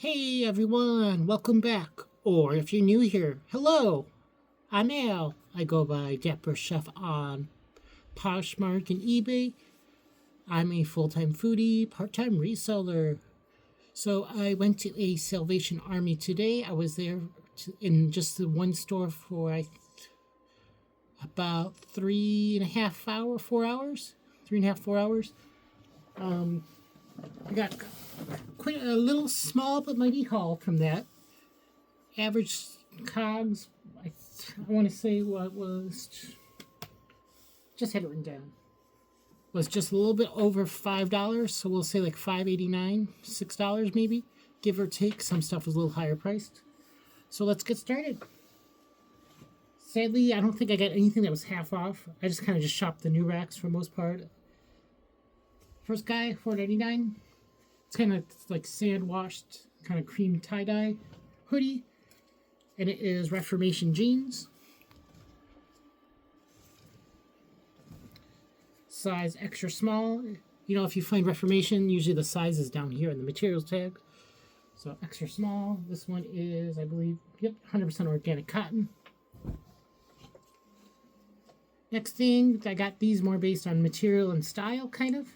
Hey everyone, welcome back. Or if you're new here, hello. I'm Al. I go by Dapper Chef on Poshmark and eBay. I'm a full-time foodie, part-time reseller. So I went to a Salvation Army today. I was there in just the one store for about 4 hours. 3.5, 4 hours. I got quite a little small but mighty haul from that. Average cogs, I want to say what was, just had it written down, was just a little bit over $5. So we'll say like $5.89, $6 maybe, give or take. Some stuff was a little higher priced. So let's get started. Sadly, I don't think I got anything that was half off. I just kind of just shopped the new racks for the most part. First guy, $4.99. It's kind of like sand washed, kind of cream tie-dye hoodie. And it is Reformation jeans. Size extra small. You know, if you find Reformation, usually the size is down here in the materials tag. So extra small. This one is, I believe, 100% organic cotton. Next thing, I got these more based on material and style, kind of.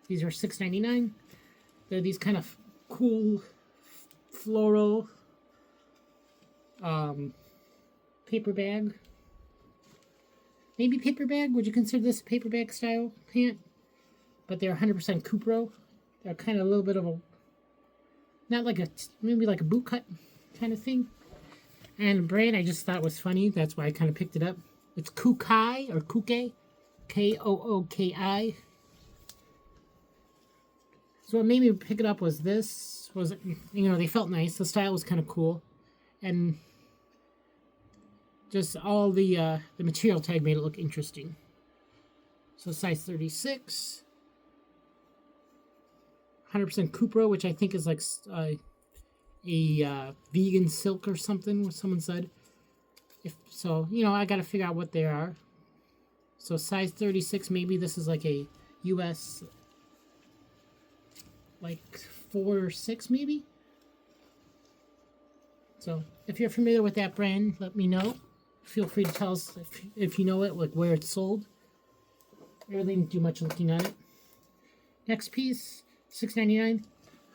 These are $6.99. They're these kind of cool floral paper bag. Maybe paper bag. Would you consider this a paper bag style pant? But they're 100% Cupro. They're kind of a little bit of a, not like a, maybe like a boot cut kind of thing. And the brand I just thought was funny. That's why I kind of picked it up. It's Kukai or Kuke. Kooki. So what made me pick it up was this. They felt nice. The style was kind of cool. And just all the material tag made it look interesting. So size 36. 100% Cupro, which I think is like a vegan silk or something, what someone said. I got to figure out what they are. So size 36, maybe this is like a US, like 4 or 6 maybe. So if you're familiar with that brand, let me know. Feel free to tell us if you know it, like where it's sold. I really didn't do much looking at it. Next piece, $6.99.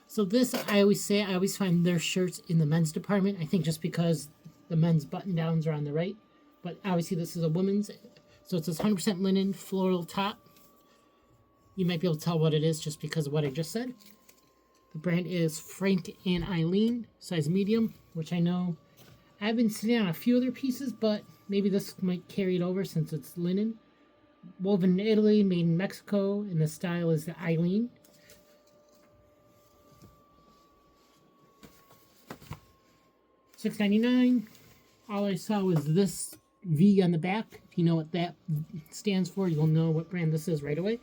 So this, I always find their shirts in the men's department. I think just because the men's button downs are on the right. But obviously this is a woman's. So it says 100% linen floral top. You might be able to tell what it is just because of what I just said. The brand is Frank and Eileen, size medium, which I know I've been sitting on a few other pieces, but maybe this might carry it over since it's linen. Woven in Italy, made in Mexico, and the style is the Eileen. $6.99. All I saw was this V on the back. If you know what that stands for, you'll know what brand this is right away.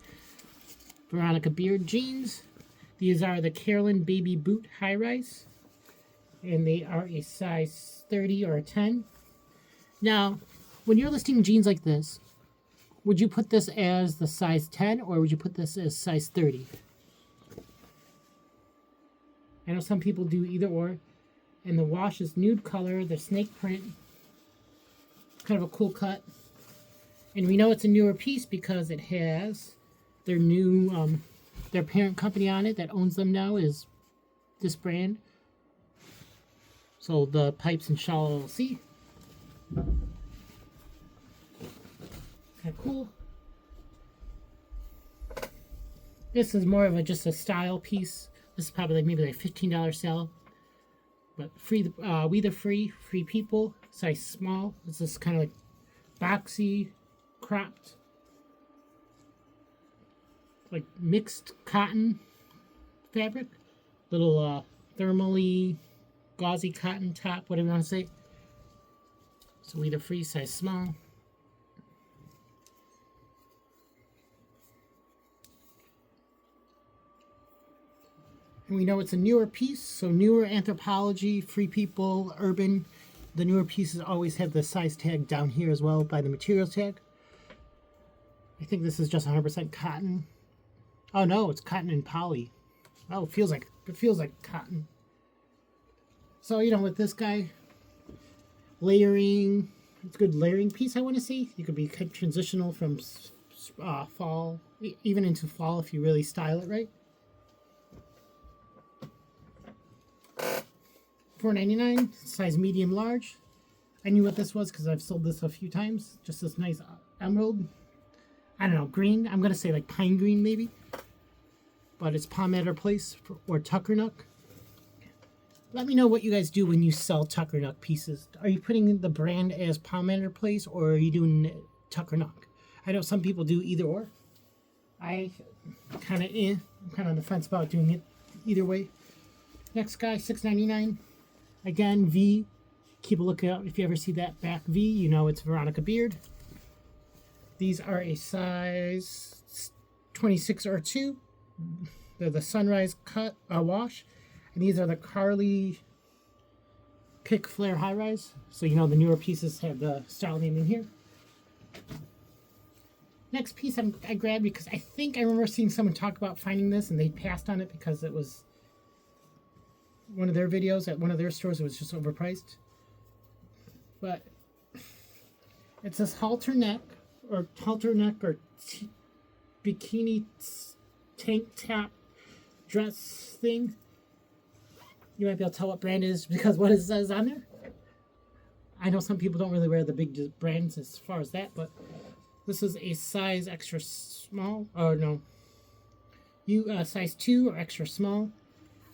Veronica Beard jeans. These are the Carolyn Baby Boot High Rise. And they are a size 30 or a 10. Now, when you're listing jeans like this, would you put this as the size 10 or would you put this as size 30? I know some people do either or. And the wash is nude color, the snake print. Kind of a cool cut. And we know it's a newer piece because it has their new, their parent company on it that owns them now is this brand. So the Pipes and Shawl LLC. Kind of cool. This is more of just a style piece. This is probably maybe like $15 sale. But free, we the free people, size small. This is kind of like boxy, cropped, like mixed cotton fabric. Little thermally gauzy cotton top, whatever you want to say. So we the free, size small. And we know it's a newer piece, so newer Anthropology, Free People, Urban. The newer pieces always have the size tag down here as well by the materials tag. I think this is just 100% cotton. Oh no, it's cotton and poly. Oh, it feels like cotton. So, you know, with this guy, layering, it's a good layering piece, I want to say. You could be kind of transitional from fall, even into fall if you really style it right. $4.99, size medium large. I knew what this was because I've sold this a few times. Just this nice emerald, I don't know, green. I'm going to say like pine green maybe. But it's Palmetto Place or Tuckernuck. Let me know what you guys do when you sell Tuckernuck pieces. Are you putting the brand as Palmetto Place or are you doing Tuckernuck? I know some people do either or. I'm kind of on the fence about doing it either way. Next guy, $6.99. Again, V. Keep a lookout if you ever see that back V. You know it's Veronica Beard. These are a size 26 or 2. They're the Sunrise cut wash. And these are the Carly Pick Flare High Rise. So you know the newer pieces have the style name in here. Next piece I grabbed because I think I remember seeing someone talk about finding this and they passed on it because it was one of their videos at one of their stores. It was just overpriced. But it's this halter neck or bikini tank top dress thing. You might be able to tell what brand it is because what it says on there. I know some people don't really wear the big brands as far as that, but this is a size extra small. Oh no, size 2 or extra small,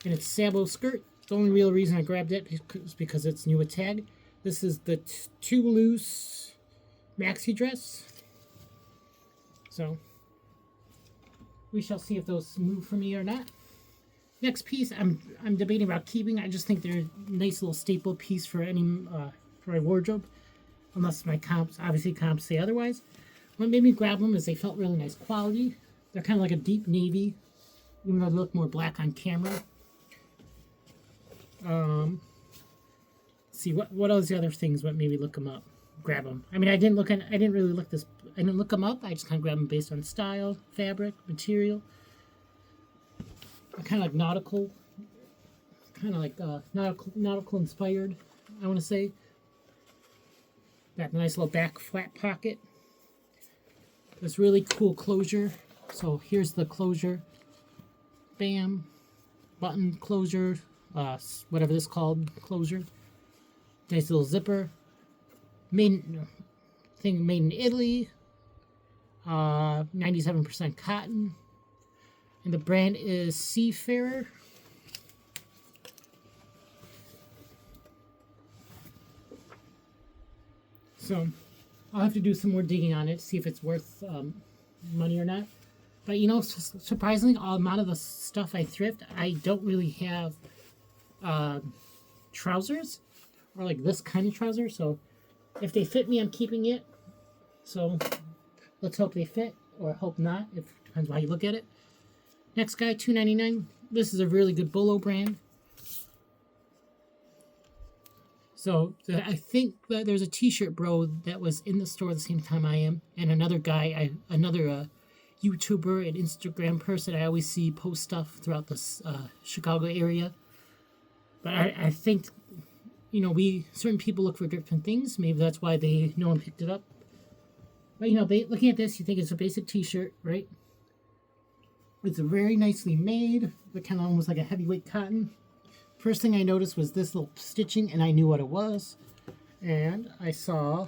and it's sable skirt. The only real reason I grabbed it is because it's new with tag. This is the too loose maxi dress. So we shall see if those move for me or not. Next piece, I'm debating about keeping. I just think they're a nice little staple piece for any for my wardrobe, unless my comps say otherwise. What made me grab them is they felt really nice quality. They're kind of like a deep navy, even though they look more black on camera. See what else the other things? What made me look them up, grab them. I mean, I didn't really look them up. I just kind of grabbed them based on style, fabric, material. Kind of like nautical, nautical inspired, I want to say. Got a nice little back flat pocket. This really cool closure. So here's the closure. Bam. Button closure. Whatever this called, closure. Nice little zipper. Made in Italy. 97% cotton. And the brand is Seafarer. So I'll have to do some more digging on it, see if it's worth money or not. But you know, surprisingly, a lot of the stuff I thrift, I don't really have trousers or like this kind of trouser. So if they fit me, I'm keeping it. So let's hope they fit, or hope not. It depends on how you look at it. Next guy, $2.99. This is a really good Bolo brand. So I think that there's a T-shirt bro that was in the store at the same time I am, and another guy, another YouTuber and Instagram person I always see post stuff throughout this Chicago area. But I think, you know, certain people look for different things. Maybe that's why no one picked it up. But you know, looking at this, you think it's a basic T-shirt, right? It's very nicely made, but kind of almost like a heavyweight cotton. First thing I noticed was this little stitching, and I knew what it was. And I saw,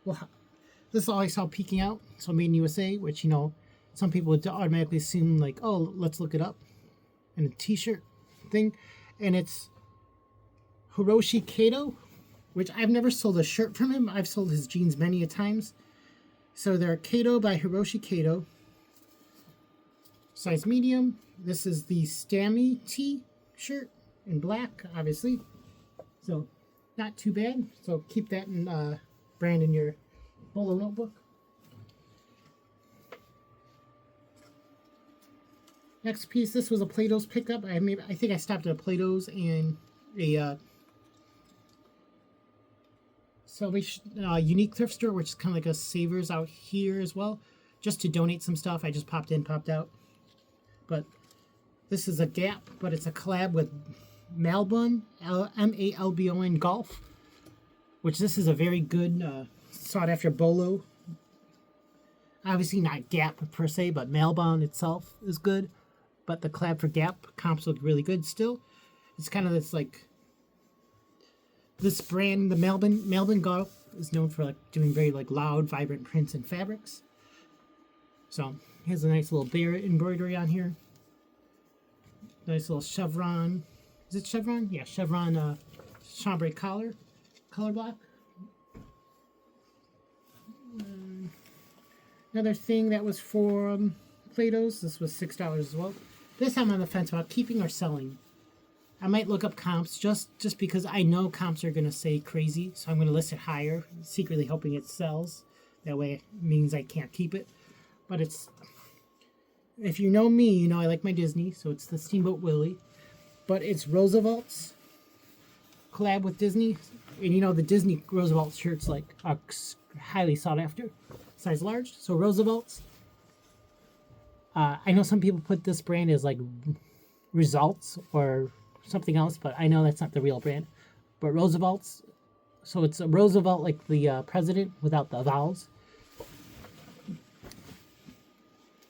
well, this is all I saw peeking out. So made in USA, which, you know, some people would automatically assume like, oh, let's look it up. And a T-shirt thing. And it's Hiroshi Kato, which I've never sold a shirt from him. I've sold his jeans many a times. So they're Kato by Hiroshi Kato. Size medium. This is the Stammy T shirt in black, obviously. So not too bad. So keep that in brand in your Bolo notebook. Next piece. This was a Plato's pickup. I think I stopped at a Plato's and a Salvation Unique thrift store, which is kind of like a Savers out here as well, just to donate some stuff. I just popped in, popped out. But this is a Gap, but it's a collab with Malbon, Malbon Golf, which this is a very good sought after bolo. Obviously not Gap per se, but Malbon itself is good. But the collab for Gap comps look really good still. It's kind of this like, this brand, the Malbon Golf is known for like doing very like loud, vibrant prints and fabrics. So here's a nice little bear embroidery on here. Nice little chevron. Is it chevron? Yeah, chevron chambray collar block. Another thing that was for Plato's. This was $6 as well. This I'm on the fence about keeping or selling. I might look up comps just because I know comps are going to say crazy, so I'm going to list it higher, secretly hoping it sells. That way it means I can't keep it. But it's, if you know me, you know I like my Disney, so it's the Steamboat Willie. But it's Roosevelt's collab with Disney. And you know the Disney Roosevelt shirts like are highly sought after. Size large. So Roosevelt's. I know some people put this brand as like Results or something else, but I know that's not the real brand. But Roosevelt's. So it's a Roosevelt like the president without the vowels.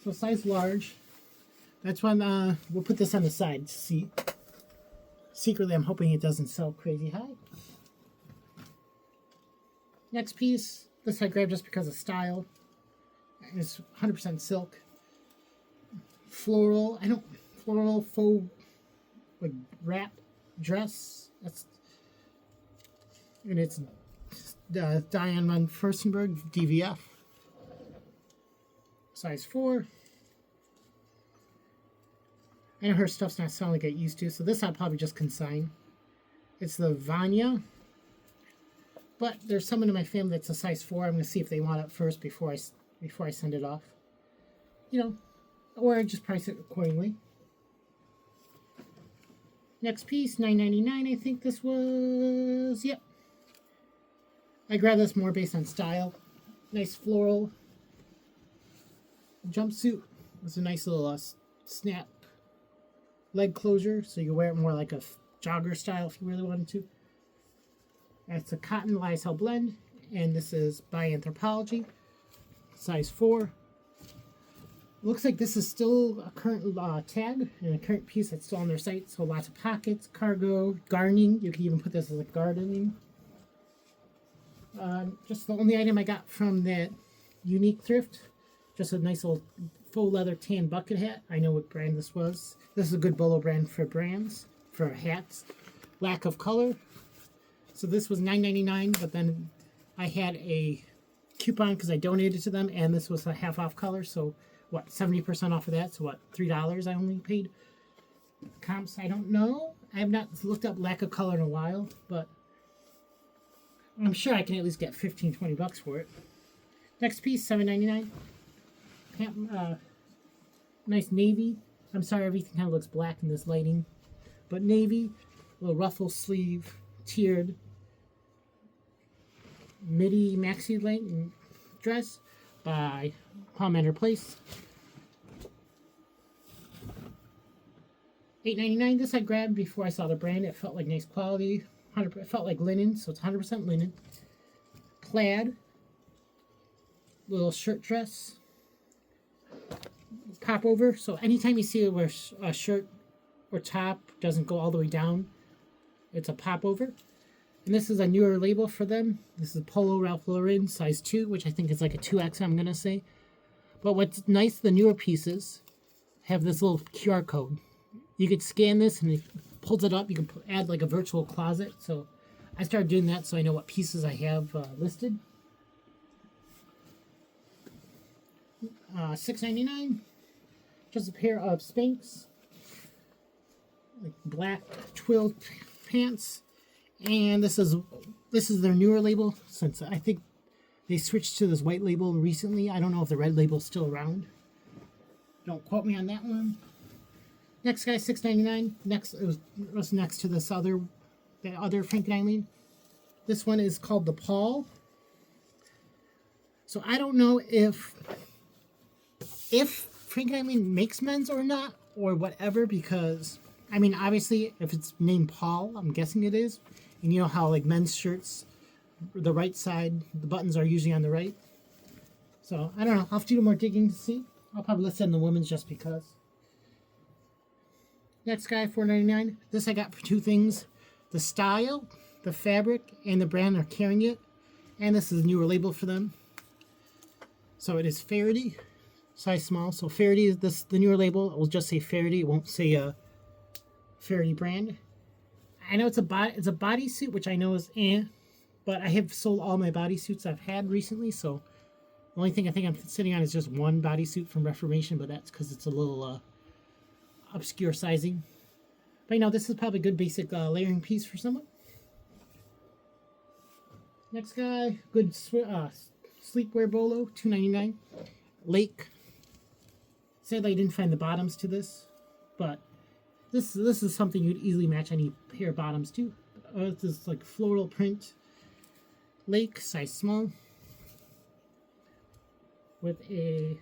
So size large. That's when we'll put this on the side to see. Secretly, I'm hoping it doesn't sell crazy high. Next piece. This I grabbed just because of style. It's 100% silk. Floral. Floral faux like wrap dress. And it's Diane von Furstenberg DVF. Size 4. I know her stuff's not selling like I used to, so this I'll probably just consign. It's the Vanya. But there's someone in my family that's a size 4. I'm going to see if they want it first before I send it off. You know, or just price it accordingly. Next piece, $9.99. I think this was. Yep. I grabbed this more based on style. Nice floral jumpsuit. It's a nice little snap leg closure, so you wear it more like a jogger style if you really wanted to. It's a cotton lyocell blend, and this is by Anthropology, size 4. Looks like this is still a current tag and a current piece that's still on their site. So lots of pockets, cargo, gardening. You can even put this as like gardening. Just the only item I got from that unique thrift. Just a nice little faux leather tan bucket hat. I know what brand this was. This is a good bolo brand for brands, for hats. Lack of color. So this was $9.99, but then I had a coupon because I donated to them, and this was a half off color. So what, 70% off of that? So what, $3 I only paid? Comps, I don't know. I have not looked up lack of color in a while, but I'm sure I can at least get 15, 20 bucks for it. Next piece, $7.99. Nice navy. I'm sorry, everything kind of looks black in this lighting. But navy, little ruffle sleeve, tiered, midi maxi length dress by Palmander Place. $8.99. This I grabbed before I saw the brand. It felt like nice quality. It felt like linen, so it's 100% linen. Plaid. Little shirt dress. Pop over. So anytime you see where a shirt or top doesn't go all the way down, it's a pop over. And this is a newer label for them. This is Polo Ralph Lauren, size 2, which I think is like a 2X, I'm going to say. But what's nice, the newer pieces have this little QR code. You could scan this and it pulls it up. You can add like a virtual closet. So I started doing that so I know what pieces I have listed. $6.99. Just a pair of Spanx. Like black twill pants. And this is their newer label, since I think they switched to this white label recently. I don't know if the red label is still around. Don't quote me on that one. Next guy, $6.99. Next, it was next to this other Frank and Eileen. This one is called the Paul. So I don't know if Frank and Eileen makes men's or not, or whatever, because I mean, obviously, if it's named Paul, I'm guessing it is. And you know how, like, men's shirts, the right side, the buttons are usually on the right. So, I don't know. I'll have to do more digging to see. I'll probably list it in the women's just because. Next guy, $4.99. This I got for two things. The style, the fabric, and the brand are carrying it. And this is a newer label for them. So it is Faraday, size small. So Faraday is this, the newer label. It will just say Faraday. It won't say Faraday brand. I know it's a bodysuit, which I know is but I have sold all my bodysuits I've had recently. So the only thing I think I'm sitting on is just one bodysuit from Reformation, but that's because it's a little obscure sizing. But you know, this is probably a good basic layering piece for someone. Next guy, good sleepwear bolo, $2.99. Lake. Sadly, I didn't find the bottoms to this, but this is something you'd easily match any pair of bottoms to. This is like floral print. Lake, size small. With a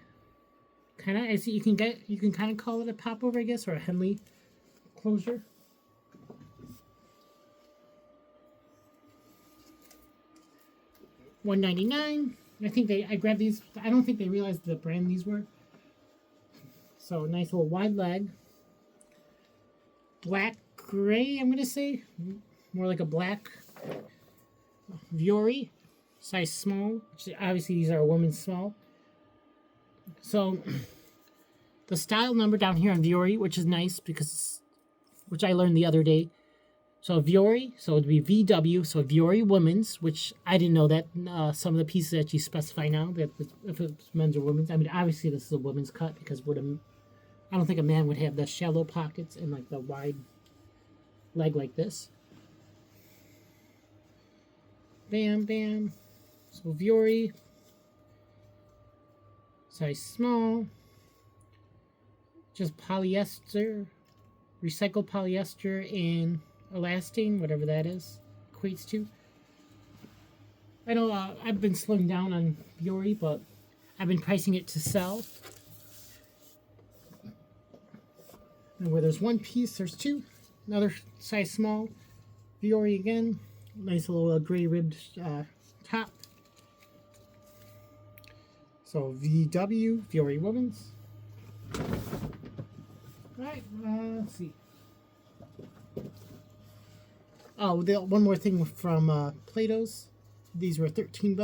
kind of, I see you can kind of call it a popover, I guess, or a Henley closure. $1.99. I grabbed these. I don't think they realized the brand these were. So nice little wide leg. Black gray, I'm gonna say. More like a black. Vuori, size small. Obviously these are a woman's small. So the style number down here on Vuori, which is nice because, which I learned the other day. So Vuori, so it'd be VW, so Vuori women's, which I didn't know that some of the pieces actually specify now that if it's men's or women's. I mean, obviously this is a women's cut because I don't think a man would have the shallow pockets and like the wide leg like this. Bam, bam. So Vuori, size small, just polyester, recycled polyester and elastane, whatever that is, equates to. I know I've been slowing down on Vuori, but I've been pricing it to sell. And where there's one piece, there's two. Another size small, Vuori again. Nice little gray ribbed top. So VW, Vuori Women's. Alright, let's see. Oh, one more thing from Plato's. These were $13.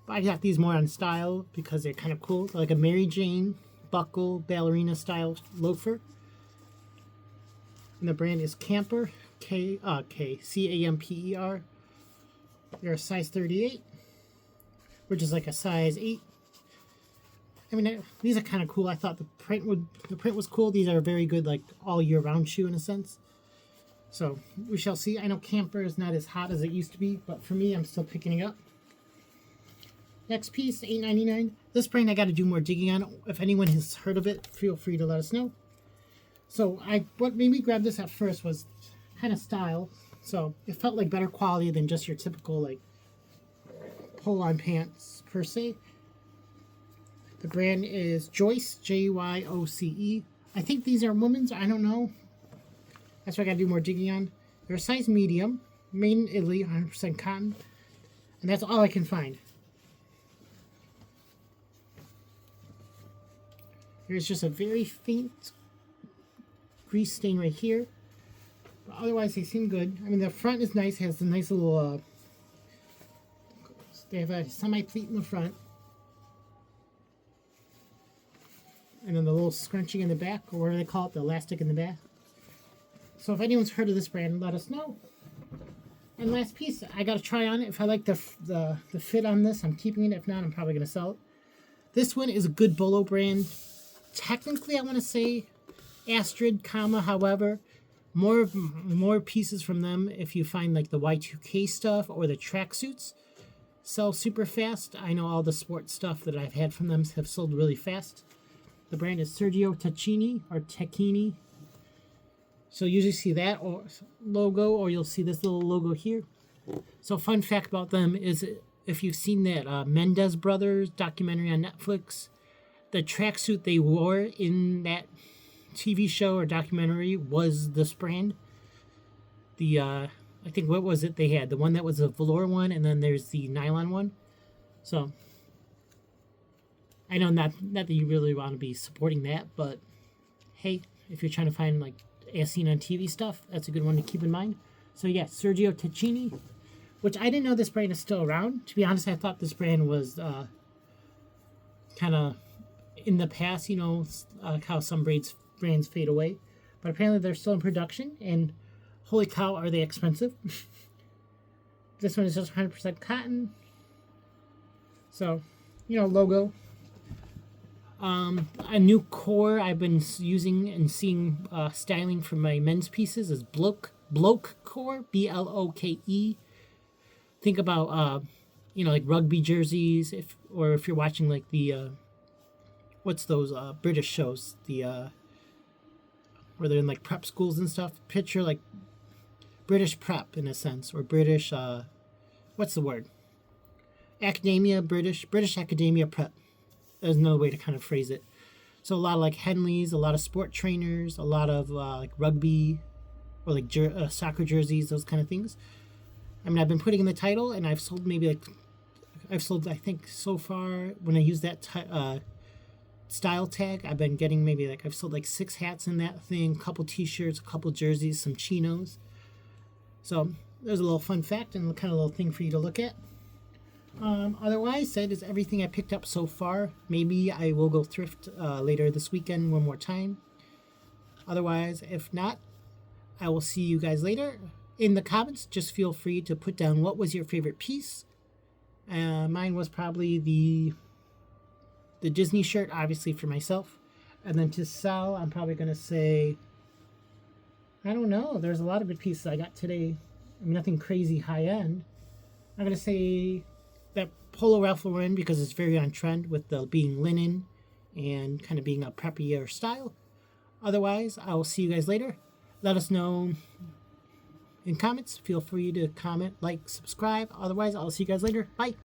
But I got these more on style because they're kind of cool. They're like a Mary Jane buckle ballerina style loafer. And the brand is Camper, C-A-M-P-E-R. They're a size 38, which is like a size 8. I mean, these are kind of cool. I thought the print was cool. These are a very good, like, all year round shoe in a sense. So we shall see. I know Camper is not as hot as it used to be, but for me, I'm still picking it up. Next piece, $8.99. This brand I got to do more digging on. If anyone has heard of it, feel free to let us know. So what made me grab this at first was kind of style. So it felt like better quality than just your typical like pull-on pants per se. The brand is Joyce, J-Y-O-C-E. I think these are women's. I don't know. That's what I got to do more digging on. They're a size medium, made in Italy, 100% cotton. And that's all I can find. There's just a very faint grease stain right here. But otherwise, they seem good. I mean, the front is nice. It has a nice little... they have a semi-pleat in the front. And then the little scrunchie in the back, or whatever they call it, the elastic in the back. So if anyone's heard of this brand, let us know. And last piece, I got to try on it. If I like the fit on this, I'm keeping it. If not, I'm probably going to sell it. This one is a good Bolo brand. Technically, I want to say Astrid, however, more pieces from them if you find like the Y2K stuff or the tracksuits sell super fast. I know all the sports stuff that I've had from them have sold really fast. The brand is Sergio Tacchini or Tacchini. So you usually see that or logo, or you'll see this little logo here. So fun fact about them is if you've seen that Mendez Brothers documentary on Netflix, the tracksuit they wore in that TV show or documentary was this brand. The I think, what was it they had? The one that was a velour one, and then there's the nylon one. So I know not that you really want to be supporting that, but hey, if you're trying to find like as seen on TV stuff, that's a good one to keep in mind. So yeah, Sergio Tacchini, which I didn't know this brand is still around. To be honest, I thought this brand was kind of in the past, how some brands fade away. But apparently they're still in production, and holy cow, are they expensive. This one is just 100% cotton. So, logo. A new core I've been using and seeing styling for my men's pieces is Bloke core, Bloke. Think about like rugby jerseys, if you're watching like the what's those British shows, the where they're in like prep schools and stuff. Picture like British prep in a sense, or British what's the word? Academia, British academia prep. There's another way to kind of phrase it. So a lot of like Henleys, a lot of sport trainers, a lot of like rugby or like soccer jerseys, those kind of things. I mean, I've been putting in the title, and I've sold I think so far, when I use that style tag, I've been getting I've sold like 6 hats in that thing, a couple t-shirts, a couple jerseys, some chinos. So there's a little fun fact and kind of little thing for you to look at. Otherwise, that is everything I picked up so far. Maybe I will go thrift later this weekend one more time. Otherwise, if not, I will see you guys later. In the comments, just feel free to put down what was your favorite piece. Mine was probably the Disney shirt, obviously for myself. And then to sell, I'm probably going to say, I don't know. There's a lot of good pieces I got today. I mean, nothing crazy high end. I'm going to say that Polo Ralph Lauren, because it's very on trend with the being linen and kind of being a preppier style. Otherwise, I will see you guys later. Let us know in comments. Feel free to comment, like, subscribe. Otherwise, I'll see you guys later. Bye.